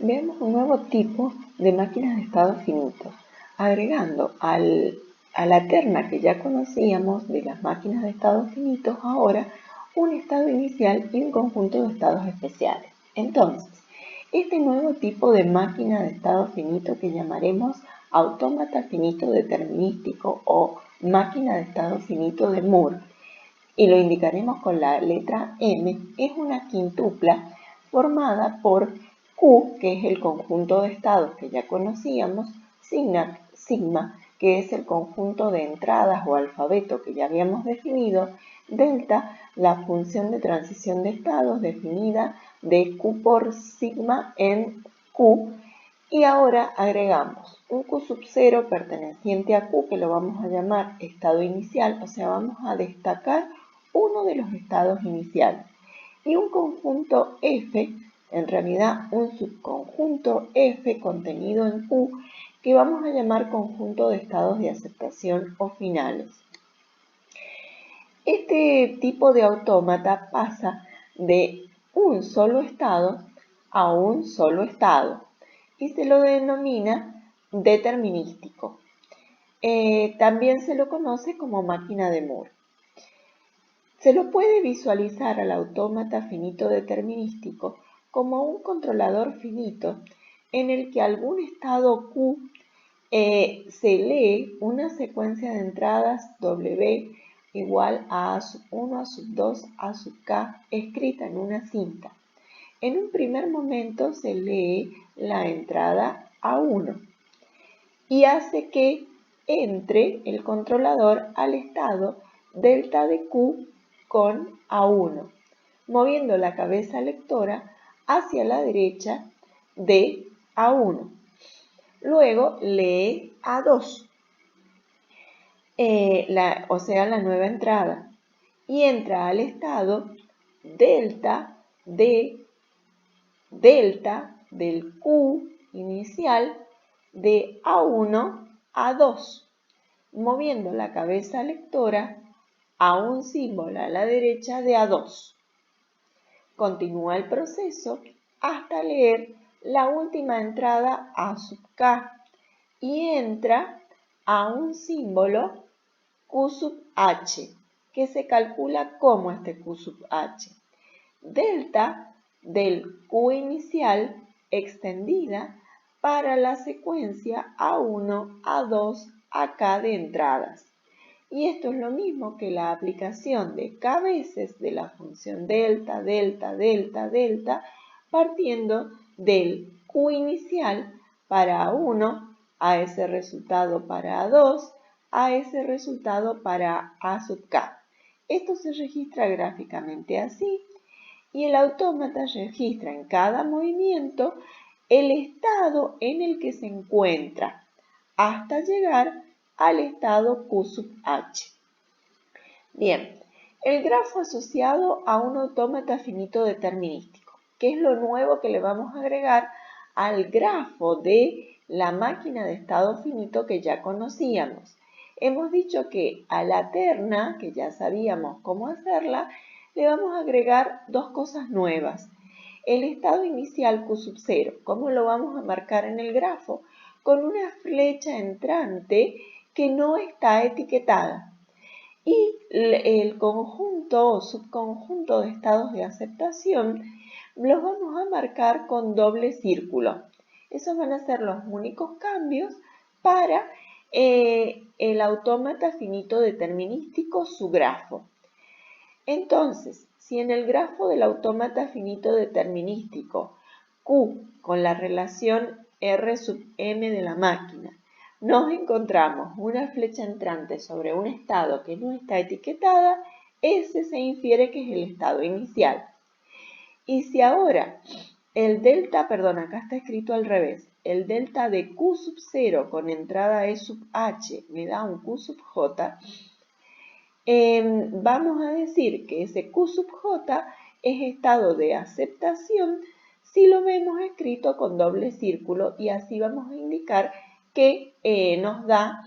Veamos un nuevo tipo de máquinas de estado finito, agregando a la terna que ya conocíamos de las máquinas de estados finitos ahora un estado inicial y un conjunto de estados especiales. Entonces, este nuevo tipo de máquina de estado finito que llamaremos autómata finito determinístico o máquina de estado finito de Moore, y lo indicaremos con la letra M, es una quintupla formada por Q, que es el conjunto de estados que ya conocíamos, sigma, que es el conjunto de entradas o alfabeto que ya habíamos definido, delta, la función de transición de estados definida de Q por sigma en Q, y ahora agregamos un Q sub 0 perteneciente a Q, que lo vamos a llamar estado inicial, o sea, vamos a destacar uno de los estados iniciales, y un conjunto F, en realidad un subconjunto F contenido en Q, que vamos a llamar conjunto de estados de aceptación o finales. Este tipo de autómata pasa de un solo estado a un solo estado y se lo denomina determinístico. También se lo conoce como máquina de Moore. Se lo puede visualizar al autómata finito determinístico como un controlador finito en el que algún estado Q se lee una secuencia de entradas W igual a A1, A2, A sub K escrita en una cinta. En un primer momento se lee la entrada A1 y hace que entre el controlador al estado delta de Q con A1, moviendo la cabeza lectora hacia la derecha de A1. Luego lee A2, o sea, la nueva entrada, y entra al estado delta del Q inicial de A1 a 2, moviendo la cabeza lectora a un símbolo a la derecha de A2. Continúa el proceso hasta leer la última entrada A sub K y entra a un símbolo Q sub H, que se calcula como este Q sub H. Delta del Q inicial extendida para la secuencia A1, A2, AK de entradas. Y esto es lo mismo que la aplicación de K veces de la función delta, delta, delta, delta, partiendo del Q inicial para A1, a ese resultado para A2, a ese resultado para A sub K. Esto se registra gráficamente así, y el autómata registra en cada movimiento el estado en el que se encuentra hasta llegar al estado Q sub H. Bien, el grafo asociado a un autómata finito determinístico, que es lo nuevo que le vamos a agregar al grafo de la máquina de estado finito que ya conocíamos. Hemos dicho que a la terna, que ya sabíamos cómo hacerla, le vamos a agregar dos cosas nuevas. El estado inicial Q sub 0, ¿cómo lo vamos a marcar en el grafo? Con una flecha entrante que no está etiquetada. Y el conjunto o subconjunto de estados de aceptación los vamos a marcar con doble círculo. Esos van a ser los únicos cambios para el autómata finito determinístico, su grafo. Entonces, si en el grafo del autómata finito determinístico Q con la relación R sub M de la máquina, nos encontramos una flecha entrante sobre un estado que no está etiquetada, ese se infiere que es el estado inicial. Y si ahora el delta, acá está escrito al revés, el delta de Q sub 0 con entrada E sub H me da un Q sub J, vamos a decir que ese Q sub J es estado de aceptación si lo vemos escrito con doble círculo, y así vamos a indicar que nos da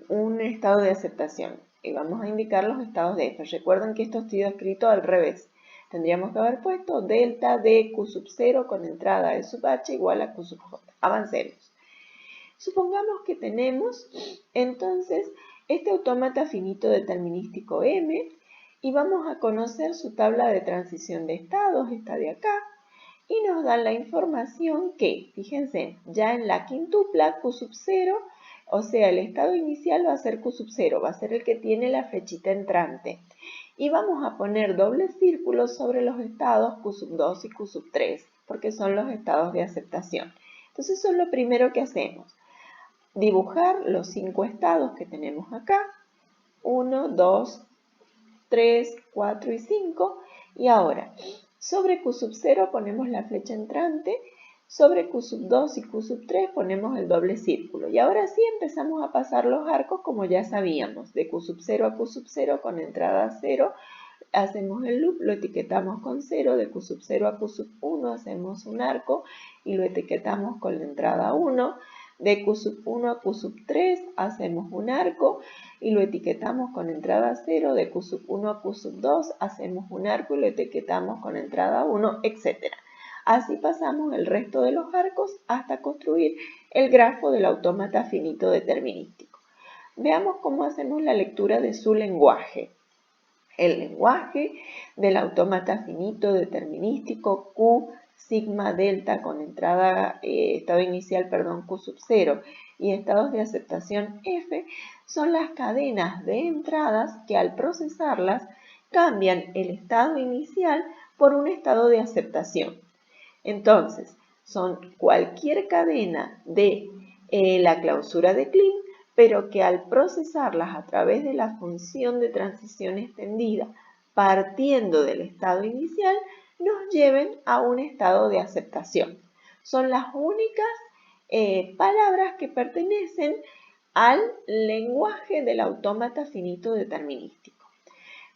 un estado de aceptación. Y vamos a indicar los estados de F. Recuerden que esto está escrito al revés. Tendríamos que haber puesto delta de Q sub 0 con entrada de sub h igual a Q sub j. Avancemos. Supongamos que tenemos entonces este autómata finito determinístico M y vamos a conocer su tabla de transición de estados, esta de acá, y nos dan la información que, fíjense, ya en la quintupla Q sub 0, o sea, el estado inicial va a ser Q sub 0, va a ser el que tiene la flechita entrante. Y vamos a poner dobles círculos sobre los estados Q sub 2 y Q sub 3, porque son los estados de aceptación. Entonces, eso es lo primero que hacemos. Dibujar los 5 estados que tenemos acá, 1, 2, 3, 4 y 5, y ahora sobre Q sub 0 ponemos la flecha entrante, sobre Q sub 2 y Q sub 3 ponemos el doble círculo, y ahora sí empezamos a pasar los arcos como ya sabíamos, de Q sub 0 a Q sub 0 con entrada 0, hacemos el loop, lo etiquetamos con 0, de Q sub 0 a Q sub 1 hacemos un arco y lo etiquetamos con la entrada 1, de Q sub 1 a Q sub 3 hacemos un arco y lo etiquetamos con entrada 0, de Q sub 1 a Q sub 2 hacemos un arco y lo etiquetamos con entrada 1, etc. Así pasamos el resto de los arcos hasta construir el grafo del autómata finito determinístico. Veamos cómo hacemos la lectura de su lenguaje. El lenguaje del autómata finito determinístico Q sigma delta con entrada, estado inicial, Q sub 0 y estados de aceptación F son las cadenas de entradas que al procesarlas cambian el estado inicial por un estado de aceptación. Entonces, son cualquier cadena de la clausura de Kleene, pero que al procesarlas a través de la función de transición extendida partiendo del estado inicial, nos lleven a un estado de aceptación. Son las únicas palabras que pertenecen al lenguaje del autómata finito determinístico.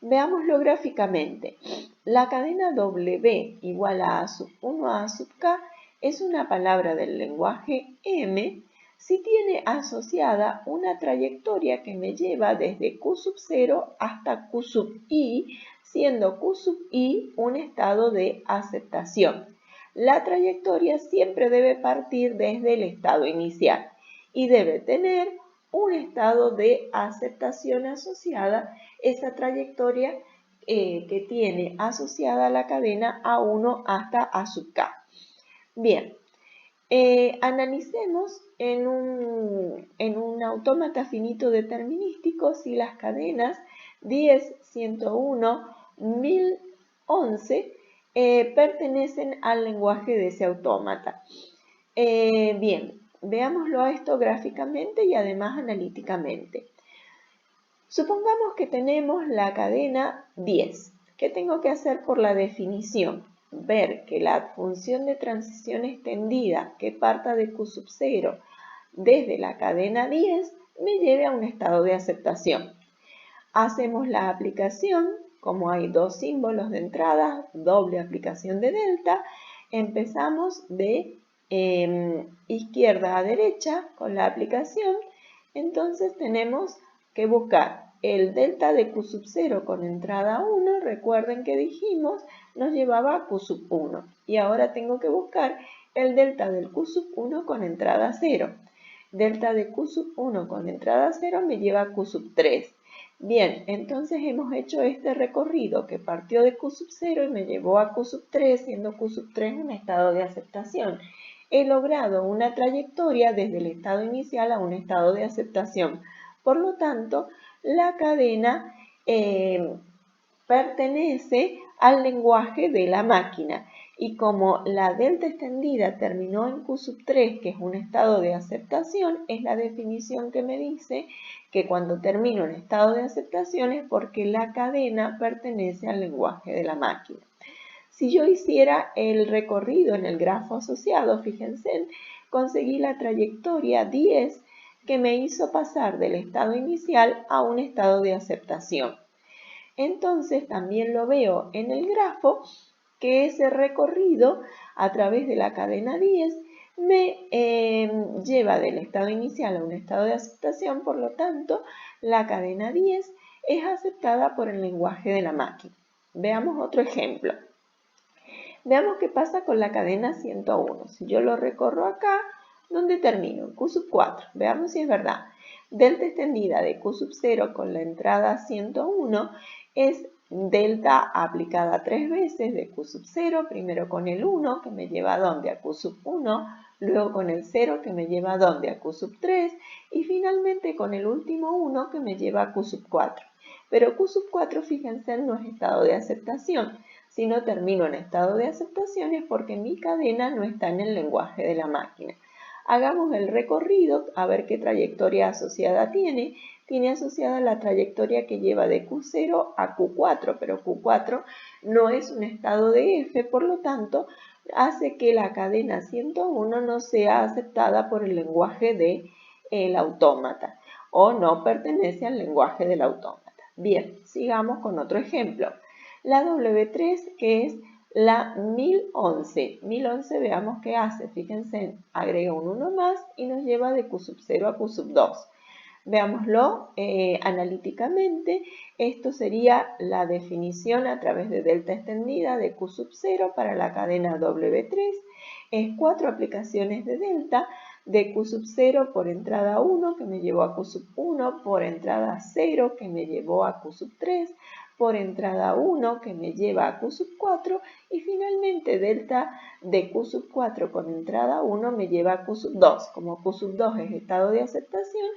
Veámoslo gráficamente. La cadena W igual a sub 1 a sub k es una palabra del lenguaje M si tiene asociada una trayectoria que me lleva desde Q sub 0 hasta Q sub I, siendo Q sub I un estado de aceptación. La trayectoria siempre debe partir desde el estado inicial y debe tener un estado de aceptación asociada, esa trayectoria que tiene asociada la cadena A1 hasta A sub K. Bien, analicemos en un autómata finito determinístico si las cadenas 10, 101, 1011 pertenecen al lenguaje de ese autómata. Bien, veámoslo a esto gráficamente y además analíticamente. Supongamos que tenemos la cadena 10. ¿Qué tengo que hacer por la definición? Ver que la función de transición extendida que parta de Q sub 0 desde la cadena 10 me lleve a un estado de aceptación. Hacemos la aplicación, como hay dos símbolos de entrada, doble aplicación de delta, empezamos de izquierda a derecha con la aplicación, entonces tenemos que buscar el delta de Q sub 0 con entrada 1, recuerden que dijimos, nos llevaba a Q sub 1. Y ahora tengo que buscar el delta del Q sub 1 con entrada 0. Delta de Q sub 1 con entrada 0 me lleva a Q sub 3. Bien, entonces hemos hecho este recorrido que partió de Q sub 0 y me llevó a Q sub 3, siendo Q sub 3 un estado de aceptación. He logrado una trayectoria desde el estado inicial a un estado de aceptación. Por lo tanto, la cadena pertenece al lenguaje de la máquina. Y como la delta extendida terminó en Q sub 3, que es un estado de aceptación, es la definición que me dice que cuando termino en estado de aceptación es porque la cadena pertenece al lenguaje de la máquina. Si yo hiciera el recorrido en el grafo asociado, fíjense, conseguí la trayectoria 10 que me hizo pasar del estado inicial a un estado de aceptación. Entonces también lo veo en el grafo que ese recorrido a través de la cadena 10 me lleva del estado inicial a un estado de aceptación, por lo tanto la cadena 10 es aceptada por el lenguaje de la máquina. Veamos otro ejemplo. Veamos qué pasa con la cadena 101. Si yo lo recorro acá, ¿dónde termino? En Q sub 4. Veamos si es verdad. Delta extendida de Q sub 0 con la entrada 101 es delta aplicada 3 veces de Q sub 0, primero con el 1 que me lleva a dónde, a Q sub 1, luego con el 0 que me lleva a dónde, a Q sub 3 y finalmente con el último 1 que me lleva a Q sub 4. Pero Q sub 4, fíjense, no es estado de aceptación. Si no termino en estado de aceptación es porque mi cadena no está en el lenguaje de la máquina. Hagamos el recorrido a ver qué trayectoria asociada tiene. Tiene asociada la trayectoria que lleva de Q0 a Q4, pero Q4 no es un estado de F, por lo tanto, hace que la cadena 101 no sea aceptada por el lenguaje del autómata o no pertenece al lenguaje del autómata. Bien, sigamos con otro ejemplo. La W3, que es la 1011. 1011, veamos qué hace. Fíjense, agrega un 1 más y nos lleva de Q sub 0 a Q sub 2. Veámoslo analíticamente. Esto sería la definición a través de delta extendida de Q sub 0 para la cadena W3. Es 4 aplicaciones de delta de Q sub 0 por entrada 1 que me llevó a Q sub 1, por entrada 0 que me llevó a Q sub 3, por entrada 1 que me lleva a Q sub 4 y finalmente delta de Q sub 4 con entrada 1 me lleva a Q sub 2. Como Q sub 2 es estado de aceptación,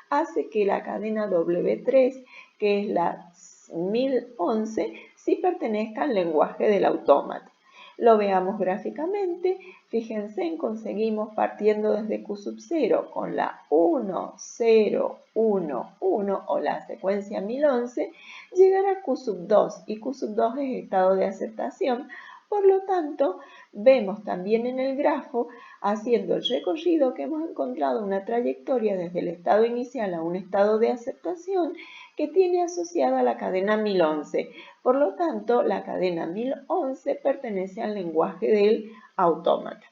hace que la cadena W3, que es la 1011, sí pertenezca al lenguaje del autómata. Lo veamos gráficamente. Fíjense, conseguimos partiendo desde Q sub 0 con la 1, 0, 1, 1 o la secuencia 1011, llegar a Q sub 2 y Q sub 2 es estado de aceptación. Por lo tanto, vemos también en el grafo, haciendo el recorrido, que hemos encontrado una trayectoria desde el estado inicial a un estado de aceptación que tiene asociada la cadena 1011. Por lo tanto, la cadena 1011 pertenece al lenguaje del autómata.